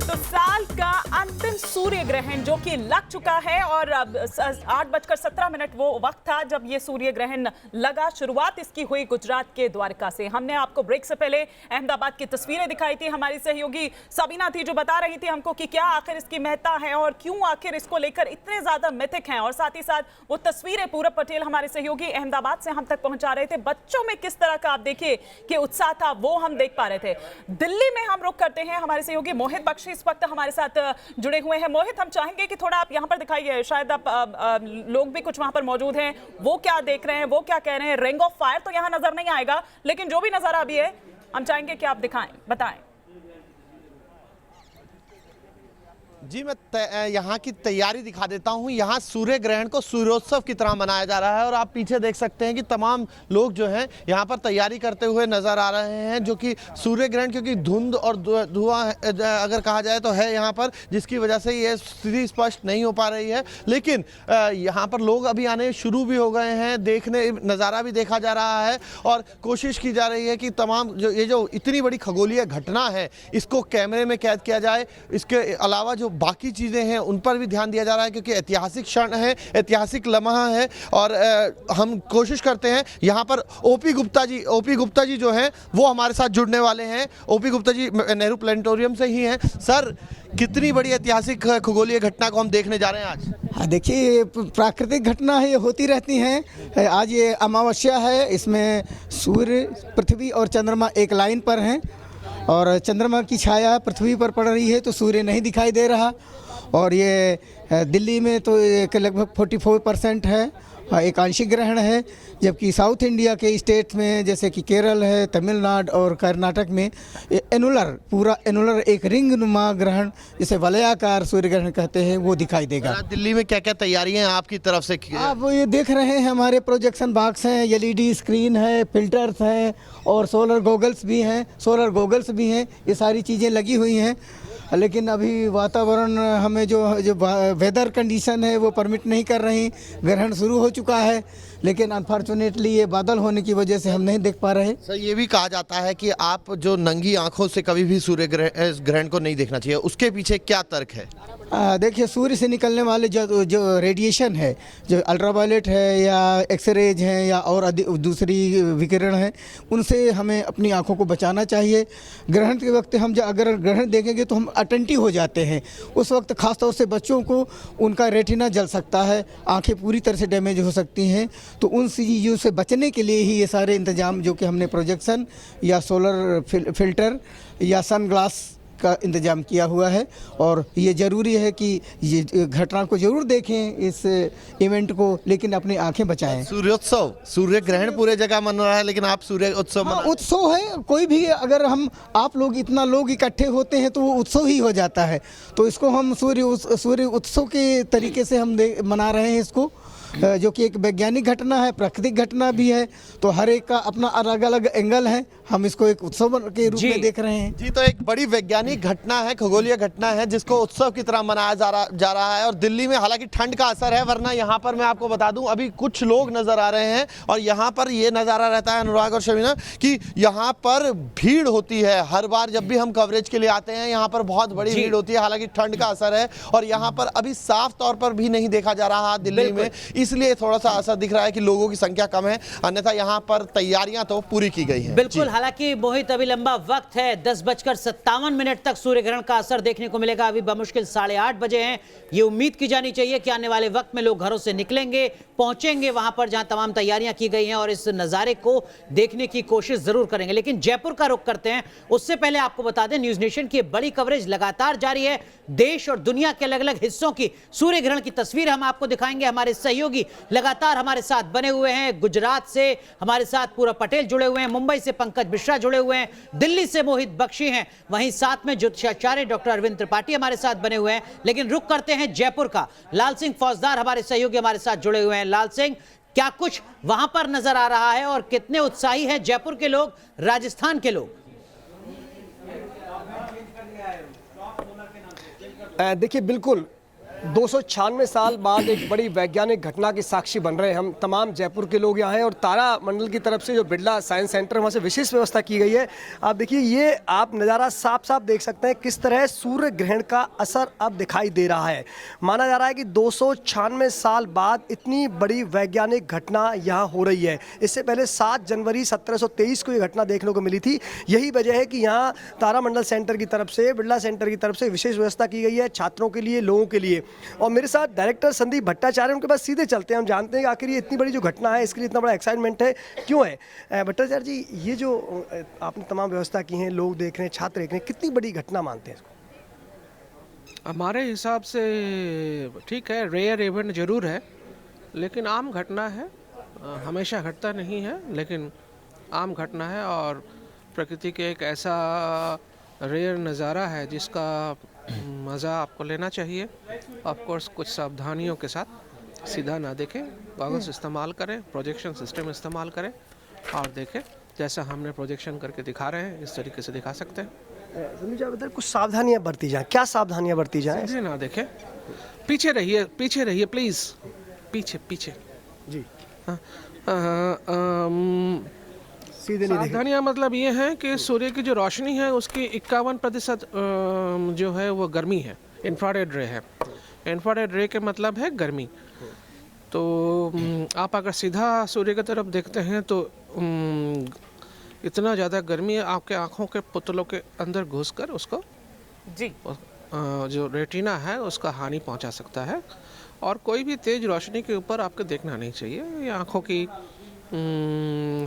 तो साल का अंतिम सूर्य ग्रहण जो कि लग चुका है और 8:17 वो वक्त था जब ये सूर्य ग्रहण लगा। शुरुआत इसकी हुई गुजरात के द्वारका से। हमने आपको ब्रेक से पहले अहमदाबाद की तस्वीरें दिखाई थी। हमारी सहयोगी सबीना थी जो बता रही थी हमको कि क्या आखिर इसकी महत्ता है और क्यों आखिर इसको लेकर इतने ज्यादा मिथिक हैं। और साथ ही साथ वो तस्वीरें पूरब पटेल हमारे सहयोगी अहमदाबाद से हम तक पहुंचा रहे थे। बच्चों में किस तरह का आप देखिए कि उत्साह था वो हम देख पा रहे थे। दिल्ली में हम रुक करते हैं। हमारे सहयोगी मोहित बख्शी इस वक्त हमारे साथ जुड़े हुए हैं। मोहित, हम चाहेंगे कि थोड़ा आप यहाँ पर दिखाइए, शायद आप लोग भी कुछ वहां पर मौजूद हैं, वो क्या देख रहे हैं, वो क्या कह रहे हैं। रिंग ऑफ फायर तो यहाँ नजर नहीं आएगा, लेकिन जो भी नजारा अभी है हम चाहेंगे कि आप दिखाएं, बताएं। जी, मैं यहाँ की तैयारी दिखा देता हूँ। यहाँ सूर्य ग्रहण को सूर्योत्सव की तरह मनाया जा रहा है और आप पीछे देख सकते हैं कि तमाम लोग जो हैं यहाँ पर तैयारी करते हुए नज़र आ रहे हैं। जो कि सूर्य ग्रहण, क्योंकि धुंध और धुआं अगर कहा जाए तो है यहाँ पर, जिसकी वजह से ये स्थिति स्पष्ट नहीं हो पा रही है। लेकिन यहाँ पर लोग अभी आने शुरू भी हो गए हैं, देखने नज़ारा भी देखा जा रहा है और कोशिश की जा रही है कि तमाम जो इतनी बड़ी खगोलीय घटना है इसको कैमरे में कैद किया जाए। इसके अलावा जो बाकी चीज़ें हैं उन पर भी ध्यान दिया जा रहा है, क्योंकि ऐतिहासिक क्षण है, ऐतिहासिक लम्हा है। और हम कोशिश करते हैं यहाँ पर ओपी गुप्ता जी जो हैं वो हमारे साथ जुड़ने वाले हैं। ओपी गुप्ता जी नेहरू प्लेनेटोरियम से ही हैं। सर, कितनी बड़ी ऐतिहासिक खगोलीय घटना को हम देखने जा रहे हैं आज? हाँ, देखिए, प्राकृतिक घटना है, ये होती रहती हैं। आज ये अमावस्या है, इसमें सूर्य, पृथ्वी और चंद्रमा एक लाइन पर हैं और चंद्रमा की छाया पृथ्वी पर पड़ रही है तो सूर्य नहीं दिखाई दे रहा। और ये दिल्ली में तो एक लगभग 44% है, एक आंशिक ग्रहण है। जबकि साउथ इंडिया के स्टेट में जैसे कि केरल है, तमिलनाडु और कर्नाटक में पूरा एनुलर एक रिंग नुमा ग्रहण, जिसे वलयाकार सूर्य ग्रहण कहते हैं, वो दिखाई देगा। दिल्ली में क्या क्या तैयारियां आपकी तरफ से की? आप ये देख रहे हैं, हमारे प्रोजेक्शन बॉक्स हैं, LED स्क्रीन है, फिल्टर्स हैं और सोलर गोगल्स भी हैं। ये सारी चीज़ें लगी हुई हैं। लेकिन अभी वातावरण हमें जो वेदर कंडीशन है वो परमिट नहीं कर रही। ग्रहण शुरू हो चुका है लेकिन अनफॉर्चुनेटली ये बादल होने की वजह से हम नहीं देख पा रहे। सर, ये भी कहा जाता है कि आप जो नंगी आंखों से कभी भी सूर्य ग्रहण को नहीं देखना चाहिए, उसके पीछे क्या तर्क है? देखिए, सूर्य से निकलने वाले जो रेडिएशन है, जो अल्ट्रावायलेट है या एक्सरेज हैं या और दूसरी विकिरण है, उनसे हमें अपनी आंखों को बचाना चाहिए। ग्रहण के वक्त हम अगर ग्रहण देखेंगे तो हम अटेंटिव हो जाते हैं। उस वक्त ख़ासतौर से बच्चों को उनका रेटिना जल सकता है, आंखें पूरी तरह से डैमेज हो सकती हैं। तो उन चीज़ों से बचने के लिए ही ये सारे इंतजाम जो कि हमने प्रोजेक्शन या सोलर फिल्टर या सनग्लास का इंतजाम किया हुआ है। और ये ज़रूरी है कि ये घटना को ज़रूर देखें, इस इवेंट को, लेकिन अपनी आंखें बचाएं। सूर्योत्सव, सूर्य ग्रहण पूरे जगह मन रहा है, लेकिन आप सूर्य उत्सव उत्सव है। कोई भी अगर आप लोग इतना लोग इकट्ठे होते हैं तो वो उत्सव ही हो जाता है। तो इसको हम सूर्य उत्सव के तरीके से हम मना रहे हैं इसको, जो कि एक वैज्ञानिक घटना है, प्राकृतिक घटना भी है। तो हर एक का अपना अलग अलग एंगल है, हम इसको एक उत्सव के रूप में देख रहे हैं। जी, तो एक बड़ी वैज्ञानिक घटना है, खगोलीय घटना है, जिसको उत्सव की तरह मनाया जा रहा है। और दिल्ली में हालांकि ठंड का असर है, वरना यहाँ पर मैं आपको बता दूं अभी कुछ लोग नजर आ रहे हैं। और यहाँ पर ये नज़ारा रहता है, अनुराग और शमीना, कि यहाँ पर भीड़ होती है। हर बार जब भी हम कवरेज के लिए आते हैं यहाँ पर बहुत बड़ी भीड़ होती है। हालांकि ठंड का असर है और यहाँ पर अभी साफ तौर पर भी नहीं देखा जा रहा दिल्ली में, इसलिए थोड़ा सा असर दिख रहा है कि लोगों की संख्या कम है। अन्यथा यहाँ पर तैयारियां तो पूरी की गई हैं। बिल्कुल, हालांकि मोहित अभी लंबा वक्त है, 10:57 तक सूर्य ग्रहण का असर देखने को मिलेगा। अभी बमुश्किल 8:30 बजे हैं। ये उम्मीद की जानी चाहिए कि आने वाले वक्त में लोग घरों से निकलेंगे, पहुंचेंगे वहां पर जहां तमाम तैयारियां की गई हैं और इस नज़ारे को देखने की कोशिश जरूर करेंगे। लेकिन जयपुर का रुख करते हैं, उससे पहले आपको बता दें न्यूज नेशन की बड़ी कवरेज लगातार जारी है। देश और दुनिया के अलग अलग हिस्सों की सूर्य ग्रहण की तस्वीर हम आपको दिखाएंगे। हमारे सहयोगी लगातार हमारे साथ बने हुए हैं। गुजरात से हमारे साथ पूरब पटेल जुड़े हुए हैं, मुंबई से पंकज मिश्रा जुड़े हुए हैं, दिल्ली से मोहित बख्शी हैं, वहीं साथ में ज्योतिषाचार्य डॉक्टर अरविंद त्रिपाठी हमारे साथ बने हुए हैं। लेकिन रुख करते हैं जयपुर का। लाल सिंह फौजदार हमारे सहयोगी हमारे साथ जुड़े हुए हैं। लाल सिंह, क्या कुछ वहां पर नजर आ रहा है और कितने उत्साही हैं जयपुर के लोग, राजस्थान के लोग? देखिए, बिल्कुल 296 साल बाद एक बड़ी वैज्ञानिक घटना की साक्षी बन रहे हैं हम तमाम जयपुर के लोग यहाँ हैं, और तारा मंडल की तरफ से जो बिरला साइंस सेंटर वहाँ से विशेष व्यवस्था की गई है। आप देखिए, ये आप नज़ारा साफ साफ देख सकते हैं किस तरह सूर्य ग्रहण का असर अब दिखाई दे रहा है। माना जा रहा है कि 296 साल बाद इतनी बड़ी वैज्ञानिक घटना यहाँ हो रही है। इससे पहले 7 जनवरी 1723 को ये घटना देखने को मिली थी। यही वजह है कि यहाँ तारामंडल सेंटर की तरफ से, बिरला सेंटर की तरफ से विशेष व्यवस्था की गई है छात्रों के लिए, लोगों के लिए। और मेरे साथ डायरेक्टर संदीप भट्टाचार्य, उनके पास सीधे चलते हैं। हम जानते हैं कि आखिर ये इतनी बड़ी जो घटना है इसके लिए इतना बड़ा एक्साइटमेंट है, क्यों है? भट्टाचार्य जी, ये जो आपने तमाम व्यवस्था की है, लोग देख रहे हैं, छात्र देख रहे हैं, कितनी बड़ी घटना मानते हैं इसको? हमारे हिसाब से ठीक है, रेयर इवेंट जरूर है, लेकिन आम घटना है। हमेशा घटता नहीं है, लेकिन आम घटना है, और प्रकृति के एक ऐसा रेयर नज़ारा है जिसका मज़ा आपको लेना चाहिए। ऑफ कोर्स कुछ सावधानियों के साथ, सीधा ना देखें, गॉगल्स इस्तेमाल करें, प्रोजेक्शन सिस्टम इस्तेमाल करें और देखें। जैसा हमने प्रोजेक्शन करके दिखा रहे हैं, इस तरीके से दिखा सकते हैं। संदीप जी, आप बताइए, कुछ सावधानियाँ बरती जाएँ। क्या सावधानियाँ बरती जाएँ? सीधे ना देखें, पीछे रहिए, पीछे रहिए प्लीज़, पीछे पीछे जी। सीधे नहीं देखें। सावधानियाँ मतलब ये है कि सूर्य की जो रोशनी है उसकी 51% जो है वो गर्मी है, इंफ्रारेड रे है। इंफ्रारेड रे के मतलब है गर्मी। तो आप अगर सीधा सूर्य की तरफ देखते हैं तो इतना ज़्यादा गर्मी आपके आँखों के पुतलों के अंदर घुसकर उसको जी जो रेटिना है उसका हानि पहुंचा सकता है। और कोई भी तेज रोशनी के ऊपर आपको देखना नहीं चाहिए, ये आँखों की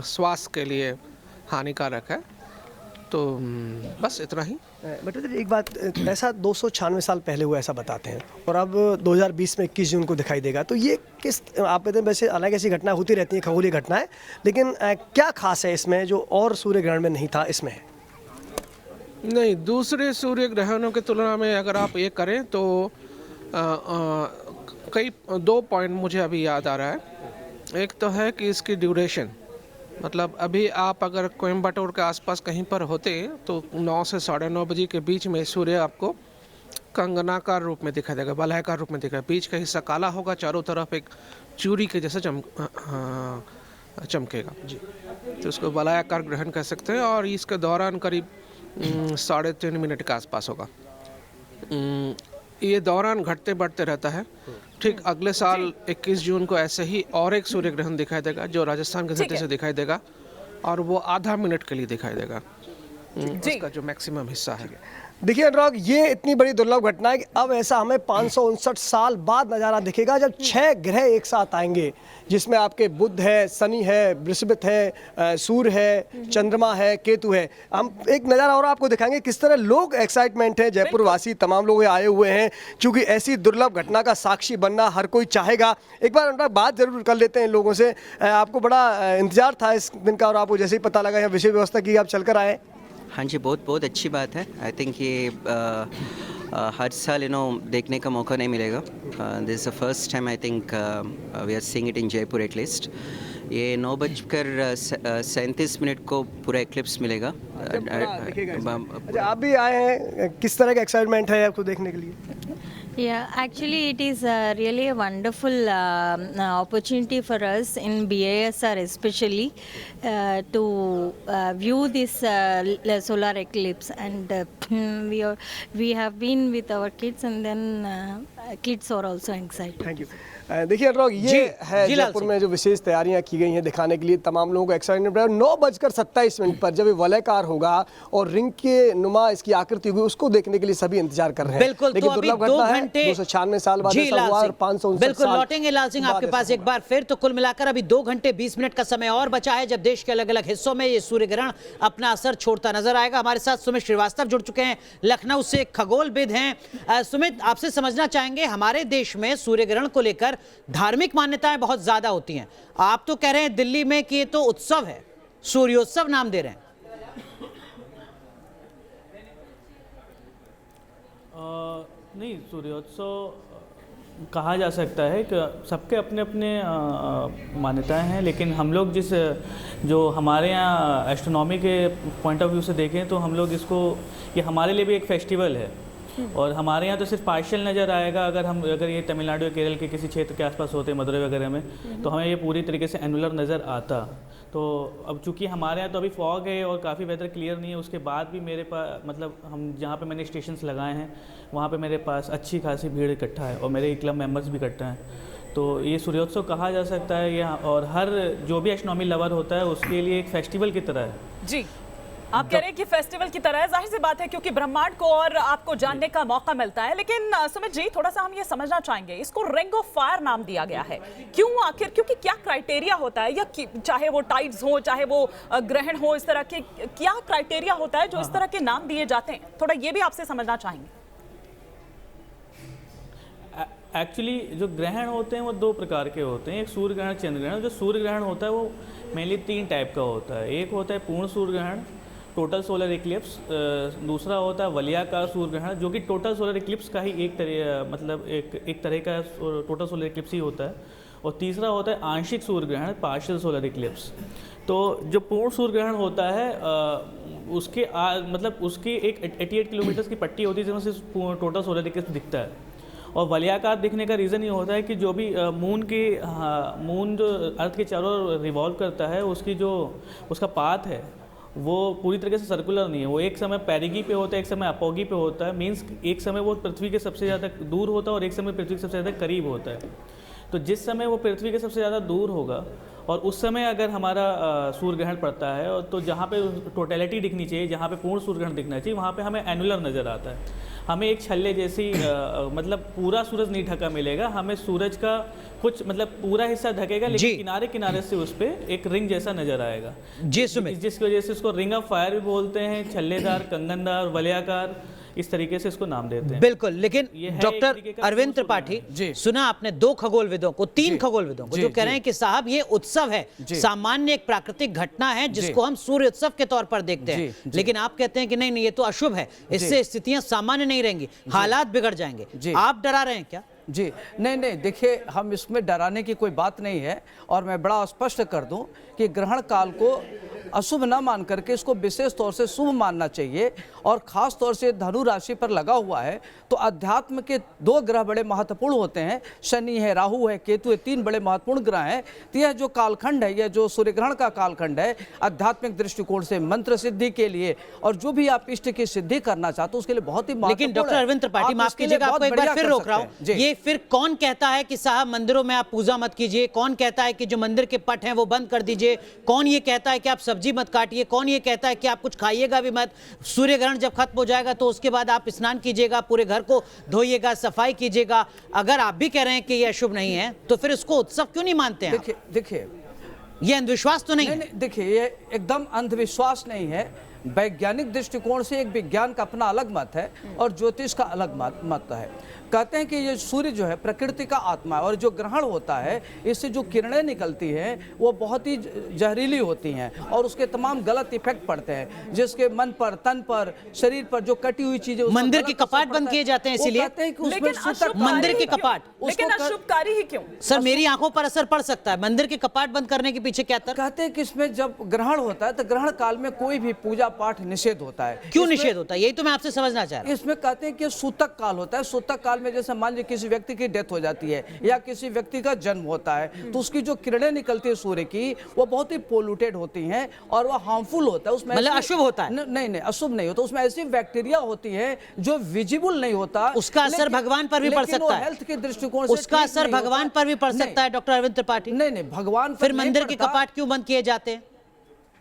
स्वास्थ्य के लिए हानिकारक है। तो बस इतना ही। बट एक बात, ऐसा 296 साल पहले हुआ ऐसा बताते हैं, और अब 2020 में 21 जून को दिखाई देगा। तो ये किस, आप कहते हैं वैसे अलग ऐसी घटना होती रहती है, खगोलीय घटनाएं, लेकिन क्या खास है इसमें जो और सूर्य ग्रहण में नहीं था इसमें? नहीं, दूसरे सूर्य ग्रहणों की तुलना में अगर आप ये करें तो कई 2 पॉइंट मुझे अभी याद आ रहा है। एक तो है कि इसकी ड्यूरेशन, मतलब अभी आप अगर कोयम्बटूर के आसपास कहीं पर होते तो 9 से 9:30 बजे के बीच में सूर्य आपको कंगनाकार रूप में दिखाई देगा, वलयाकार रूप में दिखाई। बीच का हिस्सा काला होगा, चारों तरफ एक चूड़ी के जैसा चमकेगा जी, तो उसको वलयाकार ग्रहण कह सकते हैं। और इसके दौरान करीब 3.5 मिनट के आसपास होगा। ये दौरान घटते बढ़ते रहता है। ठीक अगले साल 21 जून को ऐसे ही और एक सूर्य ग्रहण दिखाई देगा जो राजस्थान के धरती से दिखाई देगा, और वो आधा मिनट के लिए दिखाई देगा, उसका जो मैक्सिमम हिस्सा है। देखिए अनुराग, ये इतनी बड़ी दुर्लभ घटना है कि अब ऐसा हमें 559 साल बाद नज़ारा दिखेगा जब 6 ग्रह एक साथ आएंगे, जिसमें आपके बुध है, शनि है, बृहस्पति है, सूर्य है, चंद्रमा है, केतु है। हम एक नज़ारा और आपको दिखाएंगे किस तरह लोग एक्साइटमेंट है, जयपुर वासी तमाम लोग आए हुए हैं, क्योंकि ऐसी दुर्लभ घटना का साक्षी बनना हर कोई चाहेगा। एक बार अनुराग बात जरूर कर लेते हैं इन लोगों से। आपको बड़ा इंतजार था इस दिन का, और आपको जैसे ही पता लगा यहाँ विशेष व्यवस्था की, आप चलकर आए? हाँ जी, बहुत बहुत अच्छी बात है। आई थिंक ये हर साल देखने का मौका नहीं मिलेगा। This is the first time I think we are seeing it in Jaipur at least. ये 9:37 को पूरा एक्लिप्स मिलेगा। अच्छा, आप भी आए हैं, किस तरह का एक्साइटमेंट है आपको देखने के लिए? Yeah, actually it is really a wonderful opportunity for us in BASR especially to view this solar eclipse, and we have been with our kids, and then kids are also excited. Thank you. देखिए अनुराग, ये है जयपुर में जो विशेष तैयारियां की गई हैं दिखाने के लिए तमाम लोगों को एक्साइटमेंट है। 9:27 पर जब ये वलयाकार होगा और रिंग के नुमा इसकी आकृति होगी, उसको देखने के लिए सभी इंतजार कर रहे हैं। बिल्कुल, तो अभी 2 घंटे 296 साल बाद ऐसा हुआ, और 559 बिल्कुल लौटेंगे लाल सिंह आपके पास एक बार फिर। तो कुल मिलाकर अभी 2 घंटे 20 मिनट का समय और बचा है जब देश के अलग अलग हिस्सों में ये सूर्य ग्रहण अपना असर छोड़ता नजर आएगा। हमारे साथ सुमित श्रीवास्तव जुड़ चुके हैं, लखनऊ से खगोलविद हैं। सुमित, आपसे समझना चाहेंगे, हमारे देश में सूर्य ग्रहण को लेकर धार्मिक मान्यताएं बहुत ज्यादा होती हैं। आप तो कह रहे हैं दिल्ली में कि ये तो उत्सव है, सूर्योत्सव नाम दे रहे हैं। नहीं, सूर्योत्सव कहा जा सकता है कि सबके अपने अपने मान्यताएं हैं, लेकिन हम लोग जो हमारे यहाँ एस्ट्रोनॉमी के पॉइंट ऑफ व्यू से देखें तो हम लोग इसको, ये हमारे लिए भी एक फेस्टिवल है। और हमारे यहाँ तो सिर्फ पार्शियल नज़र आएगा। अगर ये तमिलनाडु या केरल के किसी क्षेत्र के आसपास होते, मदुरई वगैरह में, तो हमें ये पूरी तरीके से एनुलर नज़र आता। तो अब चूंकि हमारे यहाँ तो अभी फॉग है और काफ़ी वेदर क्लियर नहीं है, उसके बाद भी मेरे पास मतलब हम जहाँ पे मैंने स्टेशंस लगाए हैं वहाँ पे मेरे पास अच्छी खासी भीड़ इकट्ठा है और मेरे क्लब मेंबर्स भी इकट्ठा हैं। तो ये सूर्योत्सव कहा जा सकता है यहाँ, और हर जो भी एस्ट्रोनॉमी लवर होता है उसके लिए एक फेस्टिवल की तरह है। जी, आप कह रहे हैं कि फेस्टिवल की तरह है, जाहिर सी बात है क्योंकि ब्रह्मांड को और आपको जानने का मौका मिलता है। लेकिन सुमित जी, थोड़ा सा हम ये समझना चाहेंगे, इसको रिंग ऑफ फायर नाम दिया गया है, क्यों आखिर? क्योंकि क्या क्राइटेरिया होता है, या चाहे वो टाइड्स हो, चाहे वो ग्रहण हो, इस तरह के क्या क्राइटेरिया होता है जो इस तरह के नाम दिए जाते हैं? थोड़ा ये भी आपसे समझना चाहेंगे। एक्चुअली जो ग्रहण होते हैं वो दो प्रकार के होते हैं, एक सूर्य ग्रहण, चंद्र ग्रहण। जो सूर्य ग्रहण होता है वो मेनली 3 टाइप का होता है। एक होता है पूर्ण सूर्य ग्रहण, टोटल सोलर इक्लिप्स। दूसरा होता है वलयाकार सूर्य ग्रहण, जो कि टोटल सोलर इक्लिप्स का ही एक तरह का टोटल सोलर इक्लिप्स ही होता है। और तीसरा होता है आंशिक सूर्य ग्रहण, पार्शियल सोलर इक्लिप्स। तो जो पूर्ण सूर्य ग्रहण होता है उसके उसकी एक 88 किलोमीटर की पट्टी होती है जिसमें से टोटल सोलर इक्लिप्स दिखता है। और वलयाकार दिखने का रीज़न ये होता है कि जो भी मून जो अर्थ के चारों ओर रिवॉल्व करता है, उसका पाथ है वो पूरी तरीके से सर्कुलर नहीं है। वो एक समय पेरिगी पे होता है, एक समय अपोगी पे होता है। मींस एक समय वो पृथ्वी के सबसे ज़्यादा दूर होता है और एक समय पृथ्वी के सबसे ज़्यादा करीब होता है। तो जिस समय वो पृथ्वी के सबसे ज़्यादा दूर होगा और उस समय अगर हमारा सूर्य ग्रहण पड़ता है, और तो जहाँ पे टोटलिटी दिखनी चाहिए, जहाँ पे पूर्ण सूर्य ग्रहण दिखना चाहिए, वहाँ पे हमें एनुलर नज़र आता है। हमें एक छल्ले जैसी मतलब पूरा सूरज नहीं ढका मिलेगा, हमें सूरज का कुछ पूरा हिस्सा ढकेगा, लेकिन किनारे किनारे से उस पर एक रिंग जैसा नजर आएगा। जी सुमित, जिसकी वजह से इसको रिंग ऑफ फायर भी बोलते हैं, छल्लेदार, कंगनदार, वलयाकार, इस तरीके से इसको नाम देते हैं। बिल्कुल। लेकिन डॉक्टर अरविंद त्रिपाठी, सुना आपने 2 खगोलविदों को, 3 खगोलविदों को जो कह रहे हैं कि साहब ये उत्सव है, सामान्य एक प्राकृतिक घटना है जिसको हम सूर्य उत्सव के तौर पर देखते हैं, लेकिन आप कहते हैं कि नहीं ये तो अशुभ है, इससे स्थितियां सामान्य नहीं रहेंगी, हालात बिगड़ जाएंगे। आप डरा रहे हैं क्या? जी नहीं, देखिए हम इसमें डराने की कोई बात नहीं है। और मैं बड़ा स्पष्ट कर दूं कि ग्रहण काल को अशुभ न मान करके इसको विशेष तौर से शुभ मानना चाहिए। और ख़ास तौर से धनु राशि पर लगा हुआ है तो अध्यात्म के 2 ग्रह बड़े महत्वपूर्ण होते हैं, शनि है, राहु है, केतु है, 3 बड़े महत्वपूर्ण ग्रह हैं। तो यह जो कालखंड है, यह जो सूर्य ग्रहण का कालखंड है, आध्यात्मिक दृष्टिकोण से मंत्र सिद्धि के लिए और जो भी आप इष्ट की सिद्धि करना चाहते हो उसके लिए बहुत ही महत्वपूर्ण। लेकिन डॉक्टर अरविंद त्रिपाठी, माफ कीजिएगा, आपको एक बार फिर रोक रहा हूं, ये फिर कौन कहता है कि साहब मंदिरों में आप पूजा मत कीजिए? कौन कहता है कि जो मंदिर के पट हैं वो बंद कर दीजिए? कौन ये कहता है कि आप सब्जी मत काटिए? कौन ये कहता है कि आप कुछ खाइएगा भी मत? सूर्य ग्रहण जब खत्म हो जाएगा तो उसके बाद आप स्नान कीजिएगा, पूरे घर को धोइएगा, सफाई कीजिएगा। अगर आप भी कह रहे हैं कि यह अशुभ नहीं है तो फिर उसको उत्सव क्यों नहीं मानते हैं? देखिए ये अंधविश्वास तो नहीं है? देखिए ये एकदम अंधविश्वास नहीं है। वैज्ञानिक दृष्टिकोण से एक विज्ञान का अपना अलग मत है और ज्योतिष का अलग मत है। कहते हैं कि ये सूर्य जो है प्रकृति का आत्मा है और जो ग्रहण होता है इससे जो किरणें निकलती हैं वो बहुत ही जहरीली होती हैं और उसके तमाम गलत इफेक्ट पड़ते हैं, जिसके मन पर, तन पर, शरीर पर जो कटी हुई चीजें, मंदिर के कपाट बंद किए जाते हैं इसीलिए। मंदिर के कपाट, लेकिन अशुभकारी ही क्यों? सर मेरी आंखों पर असर पड़ सकता है, मंदिर के कपाट बंद करने के पीछे क्या तर्क? कहते हैं कि इसमें जब ग्रहण होता है तो ग्रहण काल में कोई भी पूजा पाठ निषेध होता है। क्यों निषेध होता है? यही तो मैं आपसे समझना चाह रहा हूं। इसमें कहते हैं कि सूतक काल होता है। सूतक काल में जैसे मान लीजिए किसी व्यक्ति की डेथ हो जाती है या किसी व्यक्ति का जन्म होता है तो उसकी जो किरणें निकलती है सूर्य की वो बहुत ही पोल्यूटेड होती हैं और वो हार्मफुल होता है। उसमें मतलब अशुभ होता है? नहीं, अशुभ नहीं होता। उसमें ऐसी बैक्टीरिया होती है जो विजिबल नहीं होता। उसका असर भगवान पर भी पड़ सकता है। हेल्थ के दृष्टिकोण से उसका असर भगवान पर भी पड़ सकता है डॉक्टर अरविंद त्रिपाठी। नहीं, भगवान फिर मंदिर के कपाट क्यों बंद किए जाते हैं?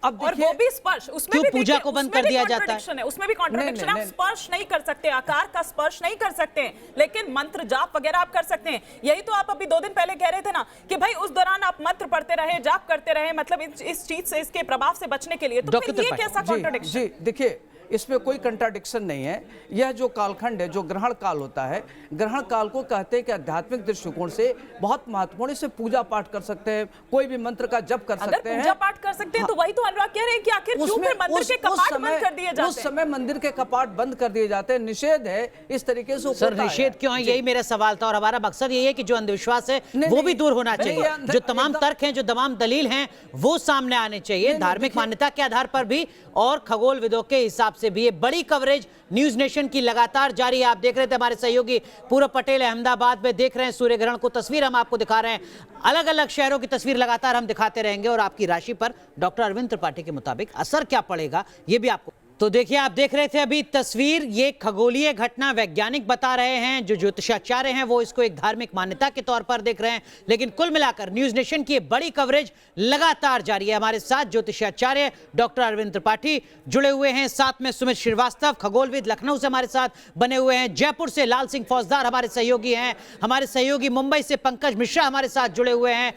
अब और वो भी स्पर्श, उसमें क्यों भी पूजा को बंद कर दिया जाता है? उसमें भी कॉन्ट्रडिक्शन है। आप स्पर्श नहीं कर सकते, आकार का स्पर्श नहीं कर सकते, लेकिन मंत्र जाप वगैरह आप कर सकते हैं। यही तो आप अभी 2 दिन पहले कह रहे थे ना कि भाई उस दौरान आप मंत्र पढ़ते रहे, जाप करते रहे, मतलब इस चीज से, इसके प्रभाव से बचने के लिए। तो फिर ये कैसा कॉन्ट्रडिक्शन? जी देखिए इसमें कोई कंट्राडिक्शन नहीं है। यह जो कालखंड है, जो ग्रहण काल होता है, ग्रहण काल को कहते हैं कि आध्यात्मिक दृष्टिकोण से बहुत महत्वपूर्ण। इससे पूजा पाठ कर सकते हैं, कोई भी मंत्र का जप कर सकते हैं। पूजा पाठ कर सकते हैं तो वही तो अनुराग कह रहे हैं कि आखिर क्यों फिर मंदिर के कपाट बंद कर दिए जाते हैं? उस समय मंदिर के कपाट बंद कर दिए जाते हैं, निषेध है इस तरीके से। सर निषेध क्यों है, यही मेरा सवाल था। और हमारा मकसद यही है कि जो अंधविश्वास है वो भी दूर होना चाहिए, जो तमाम तर्क हैं, जो तमाम दलील हैं वो सामने आने चाहिए, धार्मिक मान्यता के आधार पर भी और खगोलविदों के हिसाब से भी। ये बड़ी कवरेज न्यूज नेशन की लगातार जारी है। आप देख रहे थे हमारे सहयोगी पूरब पटेल अहमदाबाद में देख रहे हैं सूर्य ग्रहण को, तस्वीर हम आपको दिखा रहे हैं। अलग अलग शहरों की तस्वीर लगातार हम दिखाते रहेंगे और आपकी राशि पर डॉक्टर अरविंद त्रिपाठी के मुताबिक असर क्या पड़ेगा ये भी आपको। तो देखिए, आप देख रहे थे अभी तस्वीर, ये खगोलीय घटना वैज्ञानिक बता रहे हैं, जो ज्योतिषाचार्य हैं वो इसको एक धार्मिक मान्यता के तौर पर देख रहे हैं। लेकिन कुल मिलाकर न्यूज नेशन की बड़ी कवरेज लगातार जारी है। हमारे साथ ज्योतिषाचार्य डॉक्टर अरविंद त्रिपाठी जुड़े हुए हैं, साथ में सुमित श्रीवास्तव खगोलविद लखनऊ से हमारे साथ बने हुए हैं, जयपुर से लाल सिंह फौजदार हमारे सहयोगी हैं, हमारे सहयोगी मुंबई से पंकज मिश्रा हमारे साथ जुड़े हुए हैं,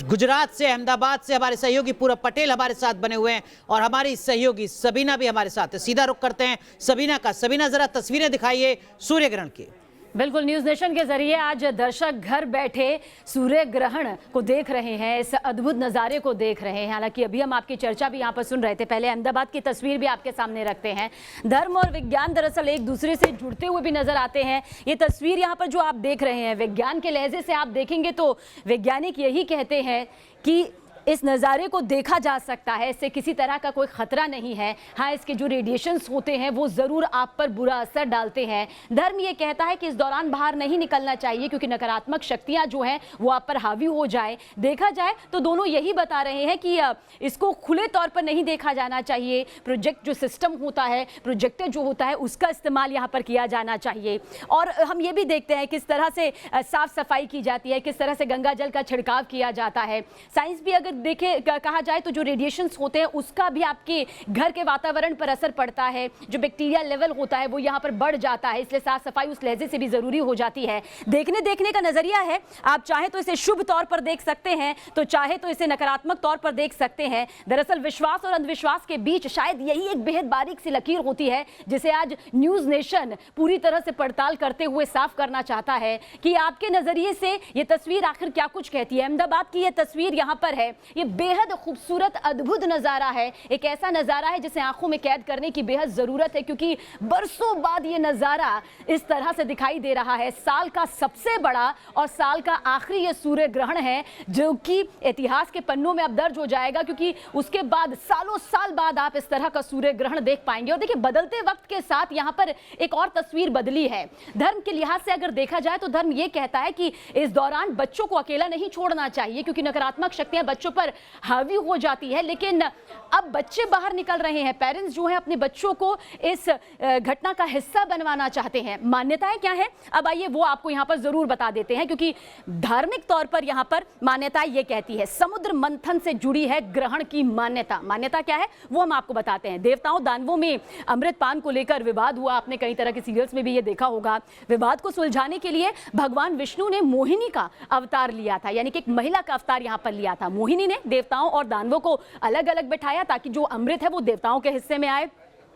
गुजरात से अहमदाबाद से हमारे सहयोगी पूरब पटेल हमारे साथ बने हुए हैं और हमारी सहयोगी सबीना भी हमारे साथ है। सीधा रुख करते हैं सबीना का। सबीना, जरा तस्वीरें दिखाइए सूर्य ग्रहण की। बिल्कुल, न्यूज़ नेशन के जरिए आज दर्शक घर बैठे सूर्य ग्रहण को देख रहे हैं, इस अद्भुत नज़ारे को देख रहे हैं। हालांकि अभी हम आपकी चर्चा भी यहाँ पर सुन रहे थे, पहले अहमदाबाद की तस्वीर भी आपके सामने रखते हैं। धर्म और विज्ञान दरअसल एक दूसरे से जुड़ते हुए भी नजर आते हैं। ये तस्वीर यहाँ पर जो आप देख रहे हैं, विज्ञान के लहजे से आप देखेंगे तो वैज्ञानिक यही कहते हैं कि इस नज़ारे को देखा जा सकता है, इससे किसी तरह का कोई ख़तरा नहीं है। हाँ, इसके जो रेडिएशंस होते हैं वो ज़रूर आप पर बुरा असर डालते हैं। धर्म ये कहता है कि इस दौरान बाहर नहीं निकलना चाहिए क्योंकि नकारात्मक शक्तियाँ जो हैं वो आप पर हावी हो जाए। देखा जाए तो दोनों यही बता रहे हैं कि इसको खुले तौर पर नहीं देखा जाना चाहिए। प्रोजेक्ट जो सिस्टम होता है, प्रोजेक्टर जो होता है, उसका इस्तेमाल यहाँ पर किया जाना चाहिए। और हम ये भी देखते हैं किस तरह से साफ़ सफाई की जाती है, किस तरह से गंगा जल का छिड़काव किया जाता है। साइंस भी अगर देखे कहा जाए तो जो रेडिएशंस होते हैं उसका भी आपके घर के वातावरण पर असर पड़ता है। जो बैक्टीरिया लेवल होता है वो यहाँ पर बढ़ जाता है, इसलिए साफ सफाई उस लहजे से भी जरूरी हो जाती है। देखने का नजरिया है, आप चाहे तो इसे शुभ तौर पर देख सकते हैं, तो चाहे तो इसे नकारात्मक तौर पर देख सकते हैं। दरअसल विश्वास और अंधविश्वास के बीच शायद यही एक बेहद बारीक सी लकीर होती है जिसे आज न्यूज नेशन पूरी तरह से पड़ताल करते हुए साफ करना चाहता है कि आपके नजरिए से ये तस्वीर आखिर क्या कुछ कहती है। अहमदाबाद की ये तस्वीर यहाँ पर है, ये बेहद खूबसूरत अद्भुत नज़ारा है। एक ऐसा नज़ारा है जिसे आंखों में कैद करने की बेहद ज़रूरत है क्योंकि बरसों बाद ये नज़ारा इस तरह से दिखाई दे रहा है। साल का सबसे बड़ा और साल का आखिरी ये सूर्य ग्रहण है जो कि इतिहास के पन्नों में अब दर्ज हो जाएगा क्योंकि उसके बाद सालों साल बाद आप इस तरह का सूर्य ग्रहण देख पाएंगे। और देखिए, बदलते वक्त के साथ यहाँ पर एक और तस्वीर बदली है। धर्म के लिहाज से अगर देखा जाए तो धर्म ये कहता है कि इस दौरान बच्चों को अकेला नहीं छोड़ना चाहिए क्योंकि नकारात्मक शक्तियां बच्चों पर हावी हो जाती है। लेकिन अब बच्चे बाहर निकल रहे हैं, पेरेंट्स जो हैं अपने बच्चों को इस घटना का हिस्सा बनवाना चाहते हैं। मान्यताएं क्या है, अब आइए वो आपको यहाँ पर जरूर बता देते हैं क्योंकि धार्मिक तौर पर यहाँ पर मान्यता ये कहती है, समुद्र मंथन से जुड़ी है ग्रहण की मान्यता। मान्यता क्या है वो हम आपको बताते हैं। देवताओं दानवों में अमृत पान को लेकर विवाद हुआ, आपने कई तरह के सीरियल्स में भी ये देखा होगा। विवाद को सुलझाने के लिए भगवान विष्णु ने मोहिनी का अवतार लिया था, यानी कि एक महिला का अवतार यहाँ पर लिया था। मोहिनी ने देवताओं और दानवों को अलग अलग बिठाया ताकि जो अमृत है वो देवताओं के हिस्से में आए।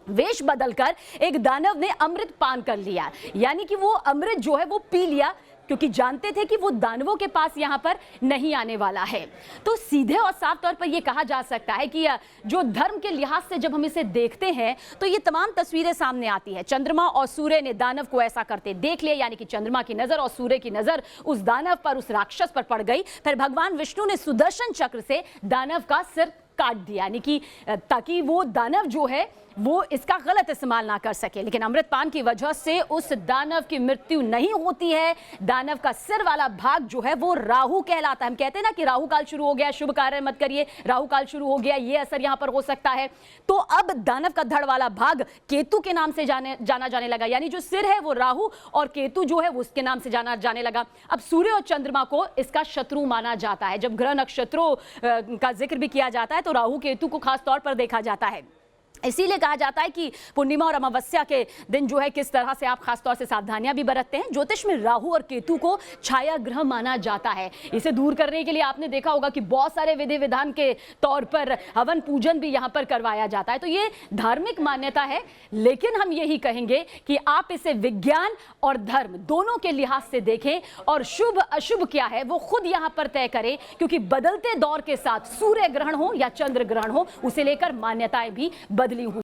वेश बदलकर एक दानव ने अमृत पान कर लिया, यानी कि वो अमृत जो है वो पी लिया क्योंकि जानते थे कि वो दानवों के पास यहाँ पर नहीं आने वाला है। तो सीधे और साफ तौर पर ये कहा जा सकता है कि जो धर्म के लिहाज से जब हम इसे देखते हैं तो ये तमाम तस्वीरें सामने आती है। चंद्रमा और सूर्य ने दानव को ऐसा करते देख लिया, यानी कि चंद्रमा की नजर और सूर्य की नजर उस दानव पर, उस राक्षस पर पड़ गई। फिर भगवान विष्णु ने सुदर्शन चक्र से दानव का सिर काट दिया, यानी कि ताकि वो दानव जो है वो इसका गलत इस्तेमाल ना कर सके। लेकिन अमृतपान की वजह से उस दानव की मृत्यु नहीं होती है। दानव का सिर वाला भाग जो है वो राहु कहलाता है। हम कहते हैं ना कि राहु काल शुरू हो गया, शुभ कार्य मत करिए, राहु काल शुरू हो गया, ये असर यहाँ पर हो सकता है। तो अब दानव का धड़ वाला भाग केतु के नाम से जाना जाने लगा, यानी जो सिर है वो राहु और केतु जो है वो उसके नाम से जाना जाने लगा। अब सूर्य और चंद्रमा को इसका शत्रु माना जाता है। जब ग्रह नक्षत्रों का जिक्र भी किया जाता है तो राहु केतु को खास तौर पर देखा जाता है। इसीलिए कहा जाता है कि पूर्णिमा और अमावस्या के दिन जो है किस तरह से आप खास तौर से सावधानियां भी बरतते हैं। ज्योतिष में राहु और केतु को छाया ग्रह माना जाता है। इसे दूर करने के लिए आपने देखा होगा कि बहुत सारे विधि विधान के तौर पर हवन पूजन भी यहाँ पर करवाया जाता है। तो ये धार्मिक मान्यता है, लेकिन हम यही कहेंगे कि आप इसे विज्ञान और धर्म दोनों के लिहाज से देखें और शुभ अशुभ क्या है वो खुद यहाँ पर तय करें, क्योंकि बदलते दौर के साथ सूर्य ग्रहण हो या चंद्र ग्रहण हो, उसे लेकर मान्यताएं भी बदली हुई